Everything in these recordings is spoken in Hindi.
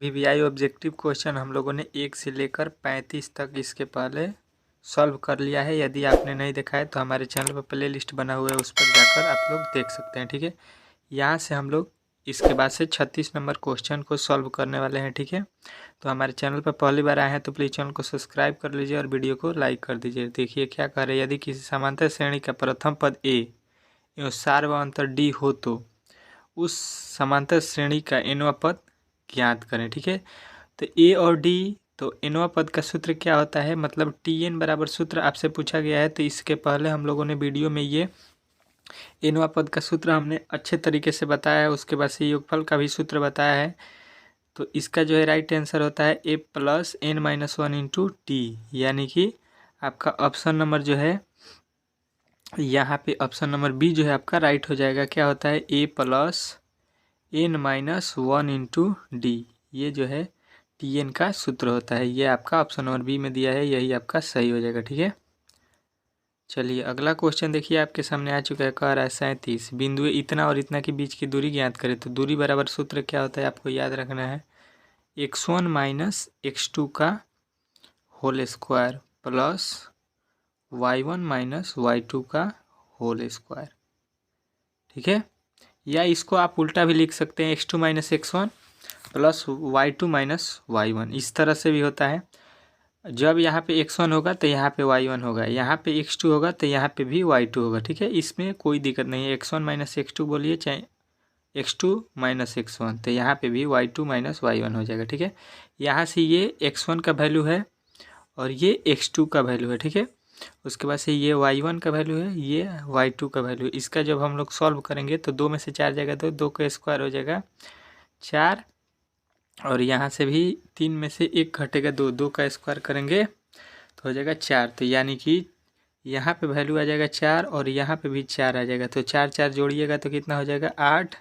वीवीआई ऑब्जेक्टिव क्वेश्चन हम लोगों ने 1 से लेकर 35 तक इसके पहले सॉल्व कर लिया है। यदि आपने नहीं देखा है तो हमारे चैनल पर प्ले लिस्ट बना हुआ है, उस पर जाकर आप लोग देख सकते हैं। ठीक है, यहाँ से हम लोग इसके बाद से 36 नंबर क्वेश्चन को सॉल्व करने वाले हैं। ठीक है, तो हमारे चैनल पर पहली बार आए हैं तो प्लीज़ चैनल को सब्सक्राइब कर लीजिए और वीडियो को लाइक कर दीजिए। देखिए क्या कह रहे हैं, यदि किसी समांतर श्रेणी का प्रथम पद ए एवं सार्वअंतर डी हो तो उस समांतर श्रेणी का nवां पद ज्ञात करें। ठीक है, तो ए और डी, तो nवां पद का सूत्र क्या होता है, मतलब tn बराबर सूत्र आपसे पूछा गया है। तो इसके पहले हम लोगों ने वीडियो में ये nवां पद का सूत्र हमने अच्छे तरीके से बताया है, उसके बाद से योगफल का भी सूत्र बताया है। तो इसका जो है राइट आंसर होता है a plus n minus 1 into T, यानी कि आपका ऑप्शन नंबर जो है यहाँ पे ऑप्शन नंबर बी जो है आपका राइट हो जाएगा। क्या होता है, a plus n minus 1 into D, ये जो है tn का सूत्र होता है। ये आपका ऑप्शन नंबर बी में दिया है, यही आपका सही हो जाएगा। ठीक है, चलिए अगला क्वेश्चन देखिए आपके सामने आ चुका है। कह रहा है 37 बिंदु इतना और इतना के बीच की दूरी ज्ञात करें। तो दूरी बराबर सूत्र क्या होता है आपको याद रखना है, x1 माइनस x2 का whole square plus y1 minus y2 का होल स्क्वायर। ठीक है, या इसको आप उल्टा भी लिख सकते हैं, x2 minus x1 plus y2 minus y1, इस तरह से भी होता है। जब यहाँ पे x1 होगा तो यहाँ पे y1 होगा, यहाँ पे x2 होगा तो यहाँ पे भी y2 होगा। ठीक है, इसमें कोई दिक्कत नहीं है, x1 माइनस x2 बोलिए चाहे x2 माइनस x1, तो यहाँ पे भी y2 माइनस y1 हो जाएगा। ठीक है, यहाँ से ये x1 का वैल्यू है और ये x2 का वैल्यू है। ठीक है, उसके बाद से ये y1 का वैल्यू है, ये y2 का वैल्यू है। इसका जब हम लोग सॉल्व करेंगे तो 2 में से 4 जाएगा तो 2 का स्क्वायर हो जाएगा 4, और यहाँ से भी 3 में से 1 घटेगा 2, 2 का स्क्वायर करेंगे तो हो जाएगा 4। तो यानी कि यहाँ पे वैल्यू आ जाएगा 4 और यहाँ पे भी 4 आ जाएगा। तो 4 4 जोड़िएगा तो कितना हो जाएगा 8,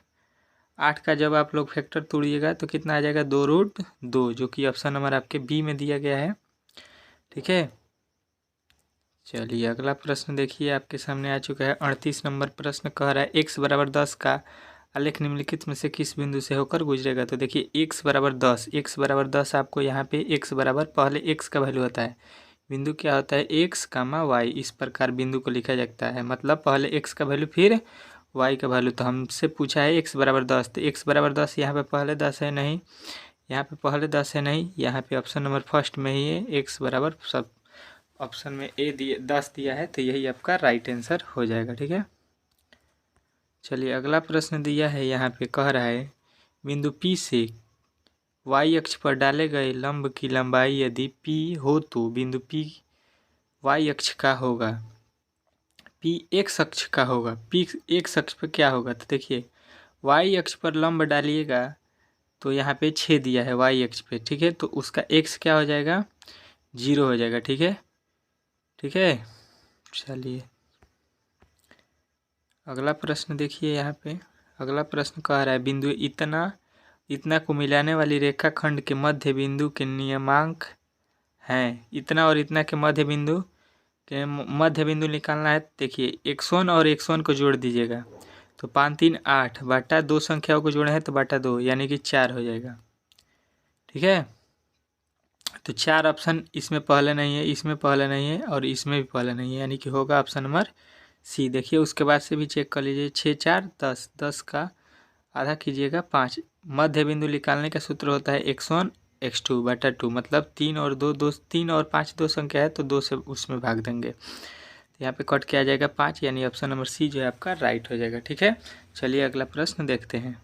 8 का जब आप लोग फैक्टर तोड़िएगा तो कितना आ जाएगा 2√2, जो कि ऑप्शन नंबर आपके बी में दिया गया है। ठीक है, चलिए अगला प्रश्न देखिए आपके सामने आ चुका है। 38 नंबर प्रश्न कह रहा है x बराबर 10 का आलेख निम्नलिखित में से किस बिंदु से होकर गुजरेगा। तो देखिए x बराबर 10, x बराबर 10 आपको यहाँ पे x बराबर पहले x का वैल्यू होता है, बिंदु क्या होता है x, y, इस प्रकार बिंदु को लिखा जाता है। मतलब पहले x का वैल्यू फिर y का वैल्यू। तो हमसे पूछा है x बराबर 10, तो x बराबर 10 यहाँ पे पहले 10 है नहीं, यहाँ पे पहले 10 है नहीं, यहाँ पे ऑप्शन नंबर फर्स्ट में ही है x बराबर, सब ऑप्शन में ए दिए 10 दिया है, तो यही आपका राइट आंसर हो जाएगा। ठीक है, चलिए अगला प्रश्न दिया है यहाँ पे, कह रहा है बिंदु P से y अक्ष पर डाले गए लंब की लंबाई यदि P हो तो बिंदु P y अक्ष का होगा, P x अक्ष का होगा। P x अक्ष पर क्या होगा, तो देखिए y अक्ष पर लंब डालिएगा तो यहाँ पे 6 दिया है y अक्ष पे। ठीक है, तो उसका x क्या हो जाएगा 0 हो जाएगा। ठीक है, ठीक है, चलिए अगला प्रश्न देखिए यहाँ पे। अगला प्रश्न कह रहा है बिंदु इतना को मिलाने वाली रेखाखंड के मध्य बिंदु के नियमांक हैं। इतना और इतना के मध्य बिंदु निकालना है। देखिए x1 और x1 को जोड़ दीजिएगा तो 5 3 8 बटा 2 संख्याओं को जोड़े हैं तो बटा 2 यानी कि 4 हो जाएगा। ठीक है, तो 4 ऑप्शन इसमें पहले नहीं है, इसमें पहले नहीं है और इसमें भी पहले नहीं है, यानी कि होगा ऑप्शन नंबर सी। देखिए उसके बाद से भी चेक कर लीजिए, 6 4 10, 10 का आधा कीजिएगा 5। मध्य बिंदु निकालने का सूत्र होता है x1 x2 बटा 2, मतलब 3 और 5 दो संख्या है तो 2 से उसमें भाग देंगे, तो यहाँ पे कट के आ जाएगा 5, यानी ऑप्शन नंबर सी जो है आपका राइट हो जाएगा। ठीक है, चलिए अगला प्रश्न देखते हैं।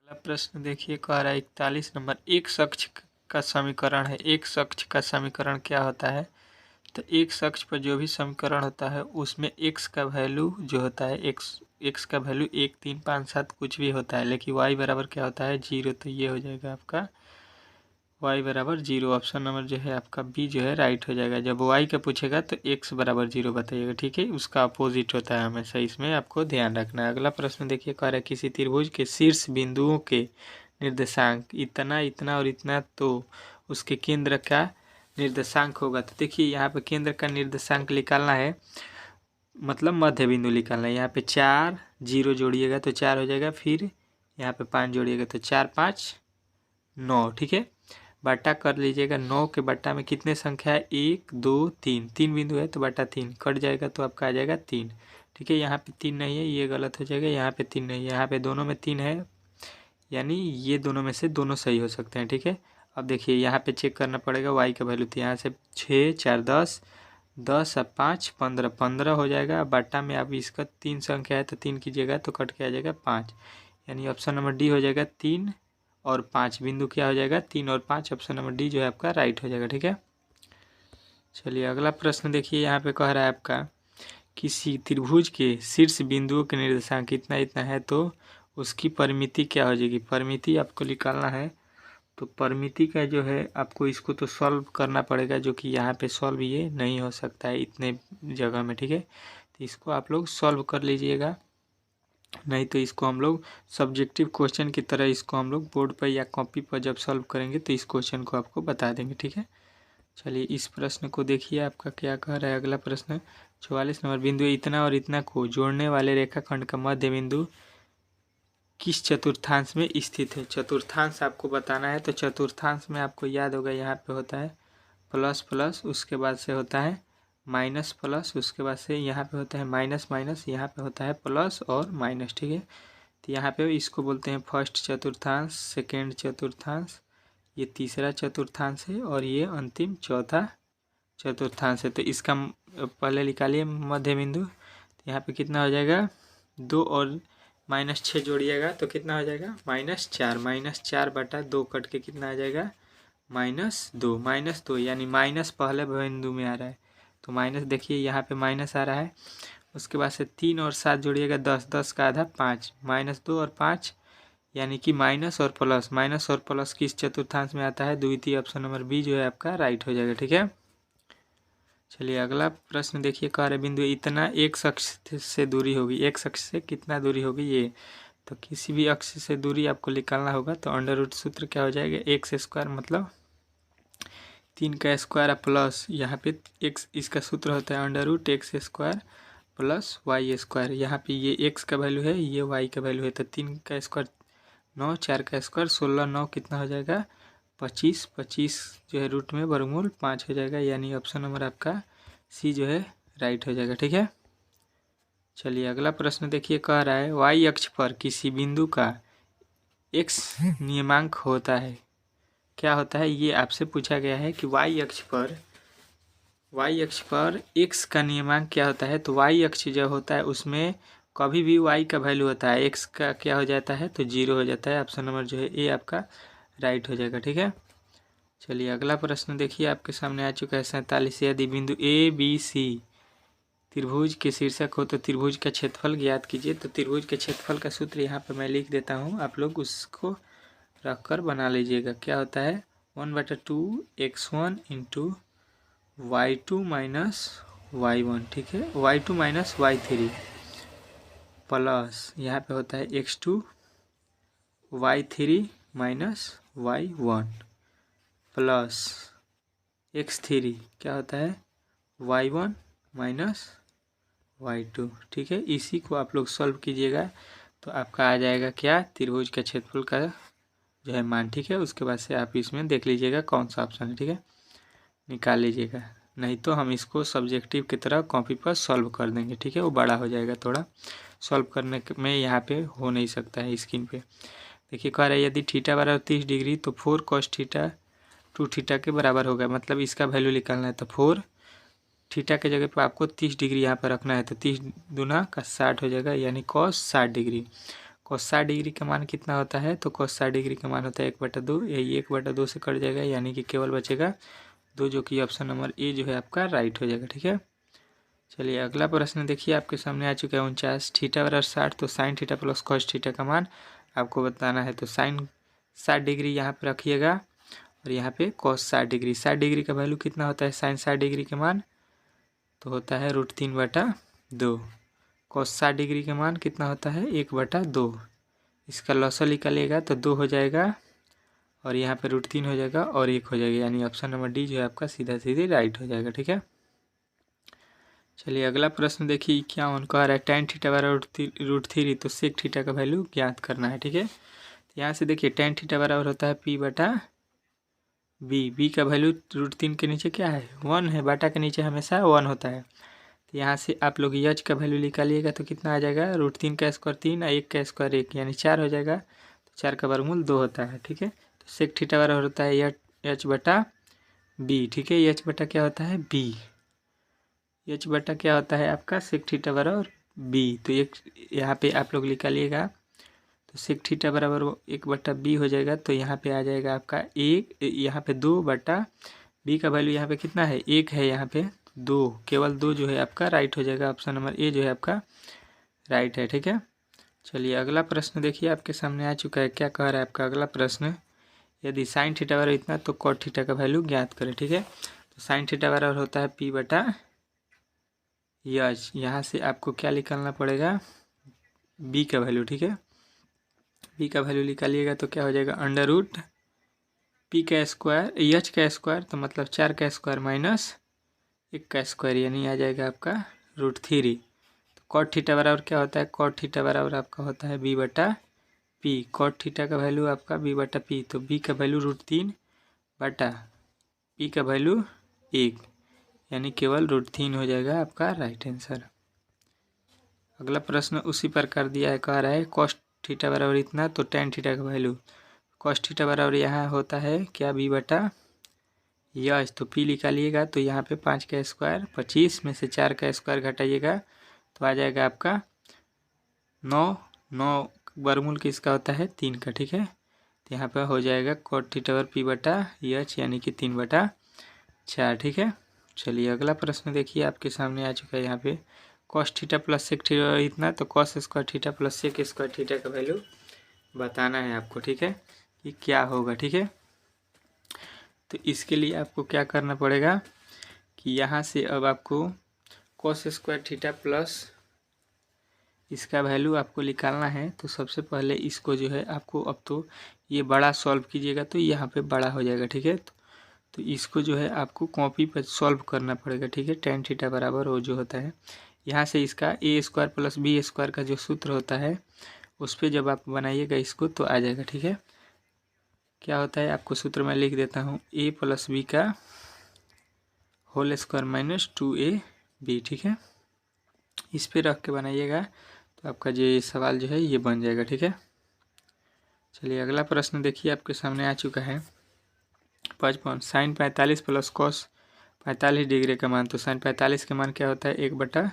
अगला प्रश्न देखिए, कह रहा है 41 नंबर, एक अक्ष का समीकरण है। एक अक्ष का समीकरण क्या होता है, तो एक अक्ष पर जो भी समीकरण होता है उसमें x का वैल्यू जो होता है x का वैल्यू 1 3 5 7 कुछ भी होता है, लेकिन y बराबर क्या होता है 0, तो ये हो जाएगा आपका y बराबर 0। ऑप्शन नंबर जो है आपका बी जो है राइट हो जाएगा। जब y का पूछेगा तो x बराबर 0 बताइएगा। ठीक है, उसका अपोजिट होता है हमेशा, इसमें आपको ध्यान रखना है। अगला प्रश्न देखिए, कह रहा है किसी त्रिभुज के शीर्ष बिंदुओं के निर्देशांक इतना इतना और इतना तो उसके केंद्र का निर्देशांक होगा। तो देखिए यहाँ पे केंद्र का निर्देशांक निकालना है, मतलब मध्य बिंदु निकालना है। यहाँ पे 4 0 जोड़िएगा तो 4 हो जाएगा, फिर यहाँ पे 5 जोड़िएगा तो 4 5 9, ठीक है। बटा कर लीजिएगा, 9 के बटा में कितने संख्या है, 1 2 3, 3 बिंदु है तो बटा 3 कट जाएगा तो आपका आ जाएगा 3, ठीक है। यहाँ पे 3 नहीं है, ये गलत हो जाएगा, यहाँ पे 3 नहीं है, यहाँ पे दोनों में 3 है, यानी ये दोनों में से दोनों सही हो सकते हैं, ठीक है। अब देखिए यहाँ पे चेक करना पड़ेगा y का वैल्यू, तो यहाँ से 6 4 10, 10 और 5 15, 15 हो जाएगा। बटा में अब इसका 3 संख्या है तो 3 कीजिएगा तो कट के आ जाएगा 5, यानी ऑप्शन नंबर डी हो जाएगा 3 और 5, बिंदु क्या हो जाएगा 3 और 5, ऑप्शन नंबर डी जो है आपका राइट हो जाएगा, ठीक है। चलिए अगला प्रश्न देखिए, यहाँ पे कह रहा है आपका किसी त्रिभुज के शीर्ष बिंदुओं के निर्देशांक इतना इतना है तो उसकी परिमिति क्या हो जाएगी। परिमिति आपको निकालना है, तो परिमिति का जो है आपको इसको तो सॉल्व करना पड़ेगा, जो कि यहाँ पे सॉल्व ये नहीं हो सकता है इतने जगह में, ठीक है। तो इसको आप लोग सॉल्व कर लीजिएगा, नहीं तो इसको हम लोग सब्जेक्टिव क्वेश्चन की तरह इसको हम लोग बोर्ड पर या कॉपी पर जब सॉल्व करेंगे तो इस क्वेश्चन को आपको बता देंगे, ठीक है। चलिए इस प्रश्न को देखिए, आपका क्या कह रहा है। अगला प्रश्न 44 नंबर, बिंदु इतना और इतना को जोड़ने वाले रेखाखंड का मध्य बिंदु किस चतुर्थांश में स्थित है। चतुर्थांश आपको बताना है, तो चतुर्थांश में आपको याद होगा यहाँ पे होता है प्लस प्लस, उसके बाद से होता है माइनस प्लस, उसके बाद से यहाँ पे होता है माइनस माइनस, यहाँ पे होता है प्लस और माइनस, ठीक है। तो यहाँ पे इसको बोलते हैं फर्स्ट चतुर्थांश, सेकेंड चतुर्थांश, ये तीसरा चतुर्थांश है और ये अंतिम चौथा चतुर्थांश है। तो इसका पहले निकालिए मध्य बिंदु, तो यहाँ पे कितना हो जाएगा 2 और -6 जोड़िएगा तो कितना हो जाएगा -4, -4 बटा 2 कट के कितना आ जाएगा -2, यानी माइनस पहले बिंदु में आ रहा है, तो माइनस देखिए यहाँ पे माइनस आ रहा है। उसके बाद से 3 और 7 जोड़िएगा 10, 10 का आधा 5, -2 और 5, यानी कि माइनस और प्लस किस चतुर्थांश में आता है, द्वितीय, ऑप्शन नंबर बी जो है आपका राइट हो जाएगा, ठीक है। चलिए अगला प्रश्न देखिए, कह रहे बिंदु इतना एक अक्ष से दूरी होगी, एक अक्ष से कितना दूरी होगी ये, तो किसी भी अक्ष से दूरी आपको निकालना होगा, तो अंडर रूट सूत्र क्या हो जाएगा, एक्स स्क्वायर मतलब 3 का स्क्वायर प्लस यहाँ पे एक्स, इसका सूत्र होता है under root x square plus y square. यहाँ पे ये एक्स का वैल्यू है, ये वाई का वैल्यू है, तो 3 का स्क्वायर 9, 4 का स्क्वायर 16, 9 कितना हो जाएगा 25, 25 जो है रूट में वर्गमूल 5 हो जाएगा, यानी ऑप्शन नंबर आपका सी जो है राइट हो जाएगा, ठीक है। चलिए अगला प्रश्न देखिए, कह रहा है वाई अक्ष पर किसी बिंदु का एक्स नियमांक होता है, क्या होता है ये आपसे पूछा गया है कि वाई अक्ष पर एक्स का नियमांक क्या होता है। तो वाई अक्ष जो होता है उसमें कभी भी वाई का वैल्यू होता है, एक्स का क्या हो जाता है तो 0 हो जाता है, ऑप्शन नंबर जो है ए आपका राइट हो जाएगा, ठीक है। चलिए अगला प्रश्न देखिए, आपके सामने आ चुका है 47, यदि बिंदु ए बी सी त्रिभुज के शीर्षक हो तो त्रिभुज का क्षेत्रफल ज्ञात कीजिए। तो त्रिभुज के क्षेत्रफल का सूत्र यहाँ पर मैं लिख देता हूँ, आप लोग उसको रख कर बना लीजिएगा। क्या होता है 1/2 x1 into y2 minus y1, ठीक है, y2 माइनस y3 प्लस यहाँ पे होता है x2 y3 minus y1 plus x3 क्या होता है y1 माइनस y2, ठीक है। इसी को आप लोग सॉल्व कीजिएगा तो आपका आ जाएगा क्या त्रिभुज के क्षेत्रफल का जो है मान, ठीक है। उसके बाद से आप इसमें देख लीजिएगा कौन सा ऑप्शन है, ठीक है, निकाल लीजिएगा, नहीं तो हम इसको सब्जेक्टिव की तरह कॉपी पर सॉल्व कर देंगे, ठीक है। वो बड़ा हो जाएगा थोड़ा, सॉल्व करने में यहाँ पे हो नहीं सकता है स्क्रीन पे। देखिए कह रहा है यदि थीटा बराबर 30 डिग्री तो 4 cos थीटा 2 थीटा के बराबर होगा, मतलब इसका वैल्यू निकालना है, तो 4 थीटा के जगह पर आपको 30 डिग्री यहाँ पर रखना है, तो 30 दूना का 60 हो जाएगा, यानी cos 60 डिग्री। cos 60 डिग्री का मान कितना होता है, तो cos 60 डिग्री का मान होता है 1/2, यही 1/2 से कट जाएगा, यानी कि केवल बचेगा 2, जो कि ऑप्शन नंबर ए जो है आपका राइट हो जाएगा, ठीक है। चलिए अगला प्रश्न देखिए, आपके सामने आ चुका है 49, थीटा बराबर 60 तो sine theta plus cos theta का मान आपको बताना है। तो साइन 60 डिग्री यहाँ पर रखिएगा और यहाँ पे cos 60 डिग्री, 60 डिग्री का वैल्यू कितना होता है साइन 60 डिग्री का मान, तो होता है √3/2। cos 60 डिग्री का मान कितना होता है 1/2, इसका लॉसल निकालिएगा तो 2 हो जाएगा और यहाँ पे √3 हो जाएगा और 1 हो जाएगा, यानी ऑप्शन नंबर डी जो है आपका सीधा सीधे राइट हो जाएगा, ठीक है। चलिए अगला प्रश्न देखिए, क्या कह रहा है tan थीटा बराबर √3 तो sec थीटा का वैल्यू ज्ञात करना है, ठीक है। यहाँ से देखिए tan थीटा बराबर होता है P बटा B। B का वैल्यू √3 के नीचे क्या है 1 है, बटा के नीचे हमेशा 1 होता है। तो यहाँ से आप लोग H का वैल्यू निकालिएगा तो कितना आ जाएगा √3 का स्क्वायर 3 और 1 का स्क्वायर 1 यानी 4 हो जाएगा। तो 4 का वर्गमूल 2 होता है। ठीक है, तो सेक थीटा बराबर होता है H बटा B। ठीक है, H बटा क्या होता है B। H बटा क्या होता है आपका सेक थीटा बराबर B। तो एक यहाँ पे आप लोग निकालिएगा तो सेक थीटा बराबर 1 बटा B हो जाएगा। तो यहाँ पे आ जाएगा आपका 1, यहाँ पे 2 बटा B का वैल्यू यहाँ पे कितना है 1 है, यहाँ पे 2, केवल 2 जो है आपका राइट हो जाएगा। ऑप्शन नंबर ए जो है आपका राइट है। ठीक है, चलिए अगला प्रश्न देखिए आपके सामने आ चुका है। क्या कह रहा है आपका अगला प्रश्न, यदि साइन थीटा बराबर इतना तो कॉट थीटा का वैल्यू ज्ञात करें। ठीक है, तो साइन थीटा बराबर होता है P बटा H। यहाँ से आपको क्या निकालना पड़ेगा B का वैल्यू। ठीक है, B का वैल्यू निकालिएगा तो क्या हो जाएगा √P का स्क्वायर H का स्क्वायर, तो मतलब 4 का स्क्वायर माइनस 1 का स्क्वायर यानी आ जाएगा आपका √3। तो कॉट थीटा बराबर क्या होता है, कॉट थीटा बराबर आपका होता है B बटा P। कॉट थीटा का वैल्यू आपका B बटा P, तो B का वैल्यू √3 बटा P का वैल्यू 1 यानी केवल √3 हो जाएगा आपका राइट आंसर। अगला प्रश्न उसी प्रकार दिया है, कह रहा है कॉस थीटा बराबर इतना तो tan थीटा का वैल्यू। कॉस थीटा बराबर यहाँ होता है क्या B बटा H। तो P निकालिएगा तो यहाँ पे 5 का स्क्वायर 25 में से 4 का स्क्वायर घटाइएगा तो आ जाएगा आपका 9 वर्गमूल किसका होता है 3 का। ठीक है, तो यहाँ पर हो जाएगा कॉट थीटा बराबर P बटा H यानी कि 3 बटा 4। ठीक है, चलिए अगला प्रश्न देखिए आपके सामने आ चुका है। यहाँ पे cos theta plus sec theta इतना तो cos square theta plus sec square theta का वैल्यू बताना है आपको। ठीक है, कि क्या होगा। ठीक है, तो इसके लिए आपको क्या करना पड़ेगा कि यहाँ से अब आपको कॉस स्क्वायर थीटा प्लस इसका वैल्यू आपको निकालना है। तो सबसे पहले इसको जो है आपको अब तो ये बड़ा सॉल्व कीजिएगा तो यहाँ पे बड़ा हो जाएगा। ठीक है, तो इसको जो है आपको कॉपी पर सॉल्व करना पड़ेगा। ठीक है, tan थीटा बराबर वो जो होता है यहाँ से इसका a square plus b square का जो सूत्र होता है उस पर जब आप बनाइएगा इसको तो आ जाएगा। ठीक है, क्या होता है आपको सूत्र मैं लिख देता हूँ a प्लस b का होल स्क्वायर माइनस 2ab। ठीक है, इस पे रख के बनाइएगा तो आपका जो सवाल जो है ये बन जाएगा। ठीक है, चलिए अगला प्रश्न देखिए आपके सामने आ चुका है। 55 साइन 45 प्लस कॉस 45 डिग्री का मान। तो साइन 45 का मान क्या होता है 1 बटा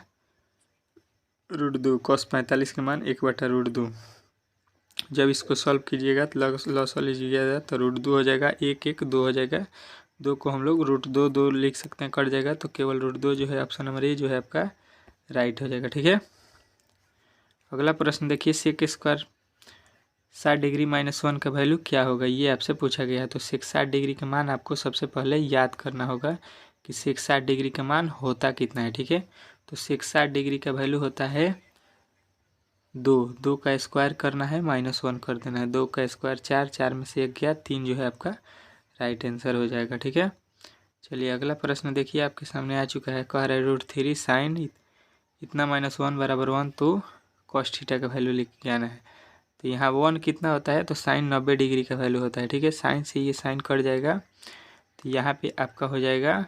√2, कॉस 45 का मान 1 बटा √2। जब इसको सॉल्व कीजिएगा तो लॉस लीजिएगा तो √2 हो जाएगा, 1 1 2 हो जाएगा, 2 को हम लोग √2 लिख सकते हैं, कट जाएगा तो केवल √2 जो है ऑप्शन नंबर ए जो है आपका राइट हो जाएगा। ठीक है, अगला प्रश्न देखिए सेक स्क्वायर 60 डिग्री माइनस 1 का वैल्यू क्या होगा, ये आपसे पूछा गया है। तो सेक 60 डिग्री का मान आपको सबसे पहले याद करना होगा कि सेक 60 डिग्री का मान होता कितना है। ठीक है, तो सेक 60 डिग्री का वैल्यू होता है 2 का स्क्वायर करना है माइनस 1 कर देना है, 2 का स्क्वायर 4, 4 में से 1 गया 3 जो है आपका राइट आंसर हो जाएगा। ठीक है, चलिए अगला प्रश्न देखिए आपके सामने आ चुका है। कह रहा है √3 साइन इतना माइनस 1 बराबर 1 तो कॉस थीटा का वैल्यू लिख के आना है। तो यहाँ 1 कितना होता है तो साइन 90 डिग्री का वैल्यू होता है। ठीक है, साइन से ये साइन कट जाएगा तो यहाँ पे आपका हो जाएगा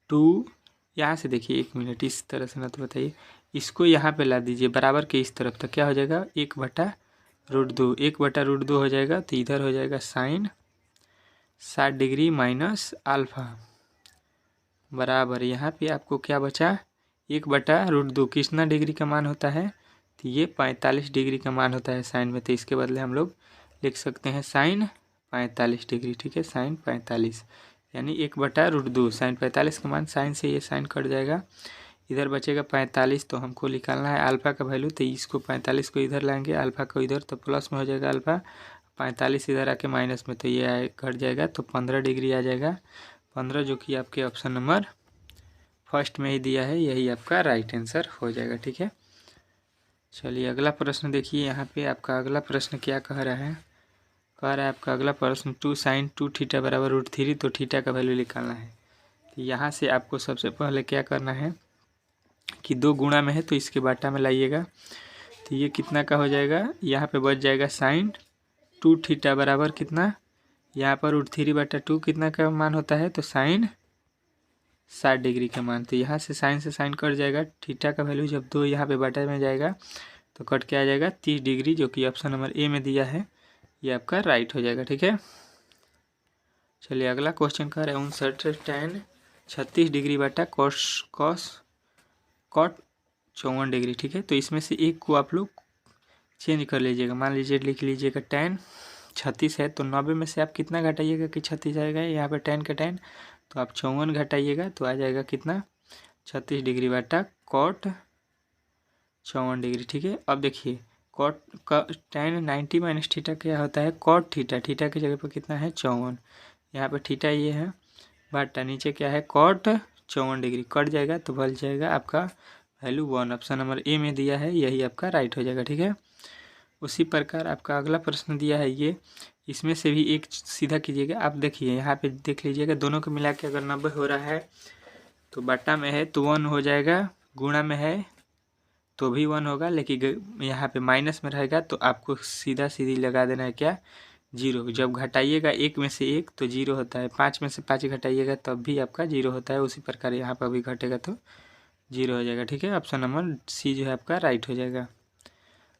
2। यहाँ से देखिए 1 मिनट इस तरह से ना तो बताइए, इसको यहाँ पे ला दीजिए बराबर के इस तरफ, तो क्या हो जाएगा 1 बटा √2, 1 बटा √2 हो जाएगा। तो इधर हो जाएगा साइन 60 डिग्री माइनस अल्फ़ा बराबर यहाँ पे आपको क्या बचा 1 बटा √2 कितना डिग्री का मान होता है तो ये 45 डिग्री का मान होता है साइन में। तो इसके बदले हम लोग लिख सकते हैं साइन 45 डिग्री। ठीक है, साइन 45 यानी 1 बटा √2 साइन 45 का मान, साइन से ये साइन कट जाएगा, इधर बचेगा 45। तो हमको निकालना है अल्फ़ा का वैल्यू, तो इसको 45 को इधर लाएंगे, अल्फ़ा को इधर, तो प्लस में हो जाएगा अल्फ़ा, 45 इधर आके माइनस में, तो ये घट जाएगा तो 15 डिग्री आ जाएगा, 15 जो कि आपके ऑप्शन नंबर फर्स्ट में ही दिया है, यही आपका राइट आंसर हो जाएगा। ठीक है, चलिए अगला प्रश्न देखिए। यहाँ पे आपका अगला प्रश्न क्या कह रहा है, कह रहा है आपका अगला प्रश्न 2 साइन 2 थीटा बराबर √3, तो थीटा का वैल्यू निकालना है। तो यहाँ से आपको सबसे पहले क्या करना है कि 2 गुणा में है तो इसके बाटा में लाइएगा, तो ये कितना का हो जाएगा, यहाँ पे बच जाएगा साइन 2 थीटा बराबर कितना, यहाँ पर √3/2 कितना का मान होता है, तो साइन 60 डिग्री का मान। तो यहाँ से साइन कट जाएगा, थीटा का वैल्यू जब 2 यहाँ पे बटा में जाएगा तो कट के आ जाएगा 30 डिग्री, जो कि ऑप्शन नंबर ए में दिया है, ये आपका राइट हो जाएगा। ठीक है, चलिए अगला क्वेश्चन कर रहे हैं 59 36 डिग्री बटा कॉट 54 डिग्री। ठीक है, तो इसमें से एक को आप लोग चेंज कर लीजिएगा। मान लीजिए लिख लीजिएगा tan 36 है, तो 90 में से आप कितना घटाइएगा कि 36 आएगा, यहाँ पे tan का tan, तो आप 54 घटाइएगा तो आ जाएगा कितना, 36 डिग्री बटा कॉट 54 डिग्री। ठीक है, अब देखिए कॉट का tan 90 माइनस थीटा क्या होता है, कॉट थीटा, थीटा की जगह पर कितना है 54, यहाँ पर थीटा ये है, बटा नीचे क्या है कॉट 54 डिग्री, कट जाएगा तो बच जाएगा आपका वैल्यू 1। ऑप्शन नंबर ए में दिया है, यही आपका राइट हो जाएगा। ठीक है, उसी प्रकार आपका अगला प्रश्न दिया है ये, इसमें से भी एक सीधा कीजिएगा। आप देखिए यहाँ पे देख लीजिएगा, दोनों को मिला के अगर 90 हो रहा है तो बटा में है तो 1 हो जाएगा, गुणा में है तो भी 1 होगा, लेकिन यहाँ पे माइनस में रहेगा तो आपको सीधी लगा देना है क्या, 0। जब घटाइएगा 1 में से 1 तो 0 होता है, 5 में से 5 घटाइएगा तब भी आपका 0 होता है। उसी प्रकार यहाँ पर भी घटेगा तो 0 हो जाएगा। ठीक है, ऑप्शन नंबर सी जो है आपका राइट हो जाएगा।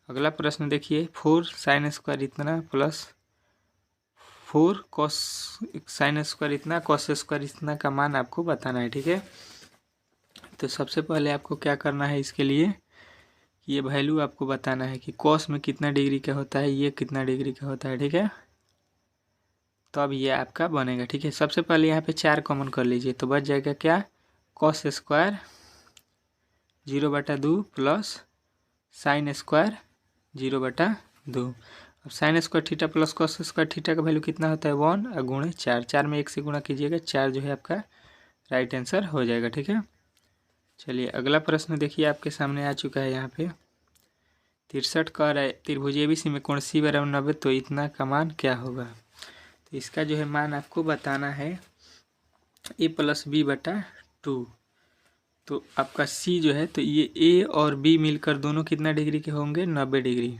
अगला प्रश्न देखिए 4 साइन स्क्वायर इतना प्लस 4 कॉस साइन स्क्वायर इतना कॉस स्क्वायर इतना का मान आपको बताना है। ठीक है, तो सबसे पहले आपको क्या करना है, इसके लिए ये वैल्यू आपको बताना है कि कॉस में कितना डिग्री का होता है, ये कितना डिग्री का होता है। ठीक है, तो अब ये आपका बनेगा। ठीक है, सबसे पहले यहाँ पे 4 कॉमन कर लीजिए तो बच जाएगा क्या, cos square 0/2 plus sine square 0/2। अब sine square theta plus cos square theta का वैल्यू कितना होता है 1 और गुणे 4, 4 में 1 से गुणा कीजिएगा, 4 जो है आपका राइट आंसर हो जाएगा। ठीक है, चलिए अगला प्रश्न देखिए आपके सामने आ चुका है। यहाँ पे 63 का त्रिभुज एबीसी में कोण सी बराबर 90, तो इतना का मान क्या होगा। तो इसका जो है मान आपको बताना है a + b/2। तो आपका c जो है, तो ये a और b मिलकर दोनों कितना डिग्री के होंगे, 90 डिग्री।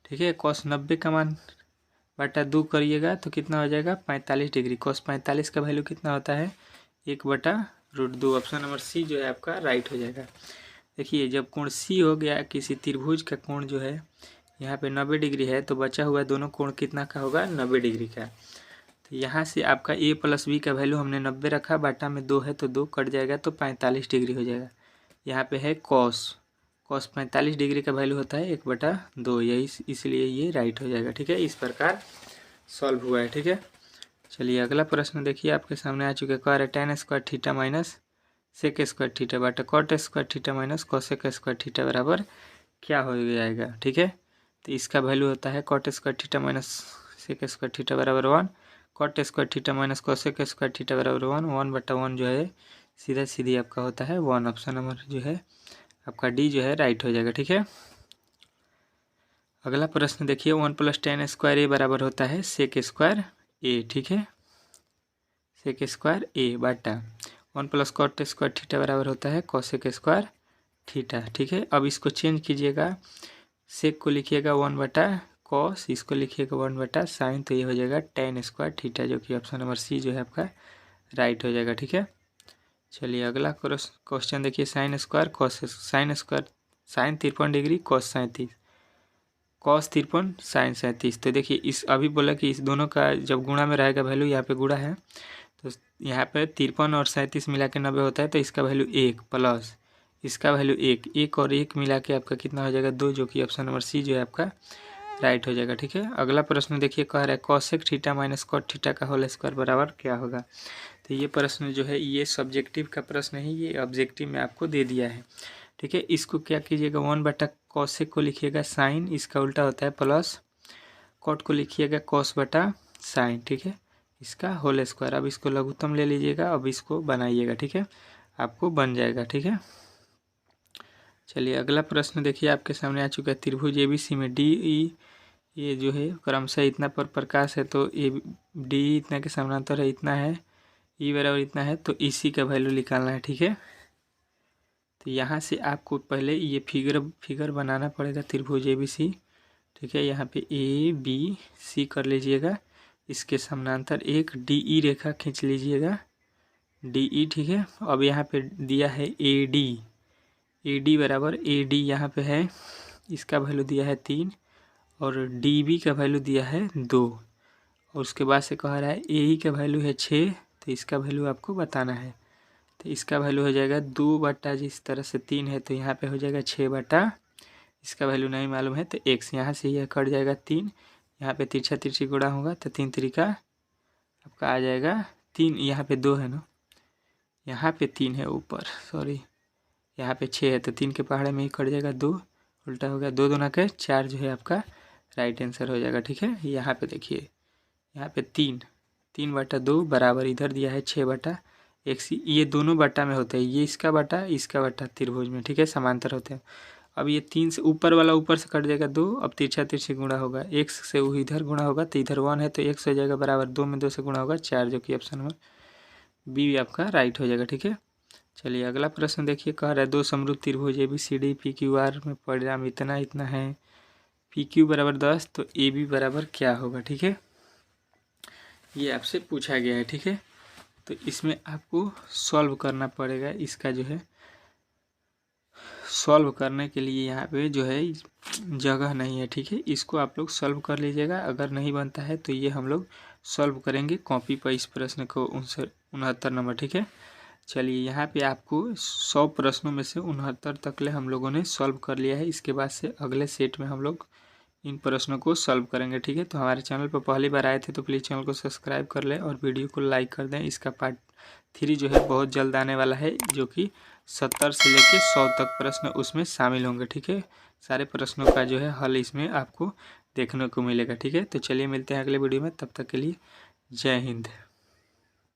ठीक है, cos 90 का मान बटा 2 करिएगा तो कितना हो जाएगा 45 डिग्री। cos 45 का वैल्यू कितना होता है 1/√2। ऑप्शन नंबर सी जो है आपका राइट हो जाएगा। देखिए जब कोण सी हो गया, किसी त्रिभुज का कोण जो है यहाँ पे 90 डिग्री है, तो बचा हुआ दोनों कोण कितना का होगा, 90 डिग्री का। तो यहाँ से आपका a + b का वैल्यू हमने 90 रखा, बाटा में 2 है तो 2 कट जाएगा तो 45 डिग्री हो जाएगा। यहाँ पे है cos 45 डिग्री का वैल्यू होता है 1/2, यही इसलिए ये राइट हो जाएगा। ठीक है, इस प्रकार सॉल्व हुआ है। ठीक है, चलिए अगला प्रश्न देखिए आपके सामने आ चुका है। कह रहे tan square theta minus sec square theta बटा cot square theta minus cosec square theta बराबर क्या हो जाएगा। ठीक है, तो इसका वैल्यू होता है cot square theta minus sec square theta बराबर 1, cot square theta minus cosec square theta बराबर 1, 1/1 जो है सीधी आपका होता है 1। ऑप्शन नंबर जो है आपका डी जो है राइट हो जाएगा। ठीक है, अगला प्रश्न देखिए 1 + tan स्क्वायर ए बराबर होता है सेक स्क्वायर ए। ठीक है, सेक स्क्वायर ए बटा 1 + कॉट स्क्वायर थीटा बराबर होता है कोसेक स्क्वायर थीटा। ठीक है, अब इसको चेंज कीजिएगा, सेक को लिखिएगा 1/cos, इसको लिखिएगा 1/sin, तो ये हो जाएगा tan स्क्वायर थीटा, जो कि ऑप्शन नंबर सी जो है आपका राइट हो जाएगा। ठीक है, चलिए अगला क्वेश्चन देखिए sine square cos sine square sine 53 degree cos 37 cos 53 sine 37। तो देखिए इस अभी बोला कि इस दोनों का जब गुणा में रहेगा वैल्यू, यहाँ पे गुणा है तो यहाँ पे 53 और 37 मिला के 90 होता है, तो इसका वैल्यू 1 प्लस इसका वैल्यू 1 और 1 मिला के आपका कितना हो जाएगा 2, जो कि ऑप्शन नंबर सी जो है आपका राइट हो जाएगा। ठीक है, अगला प्रश्न देखिए कह रहा है cosec theta minus cot theta का होल स्क्वायर बराबर क्या होगा। तो ये प्रश्न जो है ये सब्जेक्टिव का प्रश्न है, ये ऑब्जेक्टिव में आपको दे दिया है। ठीक है, इसको क्या कीजिएगा 1/cosec को लिखिएगा साइन, इसका उल्टा होता है प्लस, कॉट को लिखिएगा cos/sin। ठीक है, इसका होल स्क्वायर। अब इसको लघुत्तम ले लीजिएगा, अब इसको बनाइएगा। ठीक है, आपको बन जाएगा। ठीक है, चलिए अगला प्रश्न देखिए आपके सामने आ चुका है। त्रिभुज एबीसी में डी ई ये जो है क्रमशः इतना पर प्रकाश है, तो ए डी इतना के समानांतर है, इतना है ई बराबर इतना है, तो इसी का वैल्यू निकालना है। ठीक है, तो यहाँ से आपको पहले ये फिगर बनाना पड़ेगा त्रिभुज एबीसी। ठीक है। यहाँ पे ABC कर लीजिएगा, इसके समानांतर एक DE रेखा खींच लीजिएगा, DE, ठीक है। अब यहाँ पे दिया है AD बराबर AD यहाँ पे है, इसका वैल्यू दिया है 3 और DB का वैल्यू दिया है 2 और उसके बाद से कह रहा है AE का वैल्यू है 6, तो इसका वैल्यू आपको बताना है। तो इसका वैल्यू हो जाएगा 2 बटा, जिस तरह से 3 है तो यहाँ पे हो जाएगा 6 बटा, इसका वैल्यू नहीं मालूम है तो x, यहाँ से यह कट जाएगा 3, यहाँ पे तिरछा तिरछी गुणा होगा तो 3 तरीका आपका आ जाएगा 3, यहाँ पे 2 है ना, यहाँ पे 3 है ऊपर, सॉरी यहाँ पे 6 है तो 3 के पहाड़े में ही कट जाएगा 2, उल्टा हो गया 2 दूना के 4 जो है आपका राइट आंसर हो जाएगा, ठीक है। यहाँ पे देखिए, यहाँ पे 3 बटा 2 बराबर इधर दिया है 6 बटा x, ये दोनों बटा में होते हैं, ये इसका बटा त्रिभुज में, ठीक है, समांतर होते हैं। अब ये 3 से ऊपर वाला ऊपर से कट जाएगा 2, अब तिरछा तिरछी गुणा होगा, x से वो इधर गुणा होगा तो इधर 1 है तो x हो जाएगा बराबर 2 में 2 से गुणा होगा 4, जो कि ऑप्शन नंबर बी आपका राइट हो जाएगा, ठीक है। चलिए अगला प्रश्न देखिए, कह रहा है 2 समरूप त्रिभुज ABCD PQR में परिणाम इतना है, PQ बराबर 10 तो AB बराबर क्या होगा, ठीक है। ये आपसे पूछा गया है, ठीक है। तो इसमें आपको सॉल्व करना पड़ेगा, इसका जो है सॉल्व करने के लिए यहाँ पे जो है जगह नहीं है, ठीक है। इसको आप लोग सॉल्व कर लीजिएगा, अगर नहीं बनता है तो ये हम लोग सॉल्व करेंगे कॉपी पर इस प्रश्न को 69 नंबर, ठीक है। चलिए यहाँ पे आपको 100 प्रश्नों में से 69 तक ले हम लोगों ने सॉल्व कर लिया है। इसके बाद से अगले सेट में हम लोग इन प्रश्नों को सॉल्व करेंगे, ठीक है। तो हमारे चैनल पर पहली बार आए थे तो प्लीज़ चैनल को सब्सक्राइब कर लें और वीडियो को लाइक कर दें। इसका पार्ट 3 जो है बहुत जल्द आने वाला है, जो कि 70 से लेके 100 तक प्रश्न उसमें शामिल होंगे, ठीक है। सारे प्रश्नों का जो है हल इसमें आपको देखने को मिलेगा, ठीक है। तो चलिए मिलते हैं अगले वीडियो में, तब तक के लिए जय हिंद।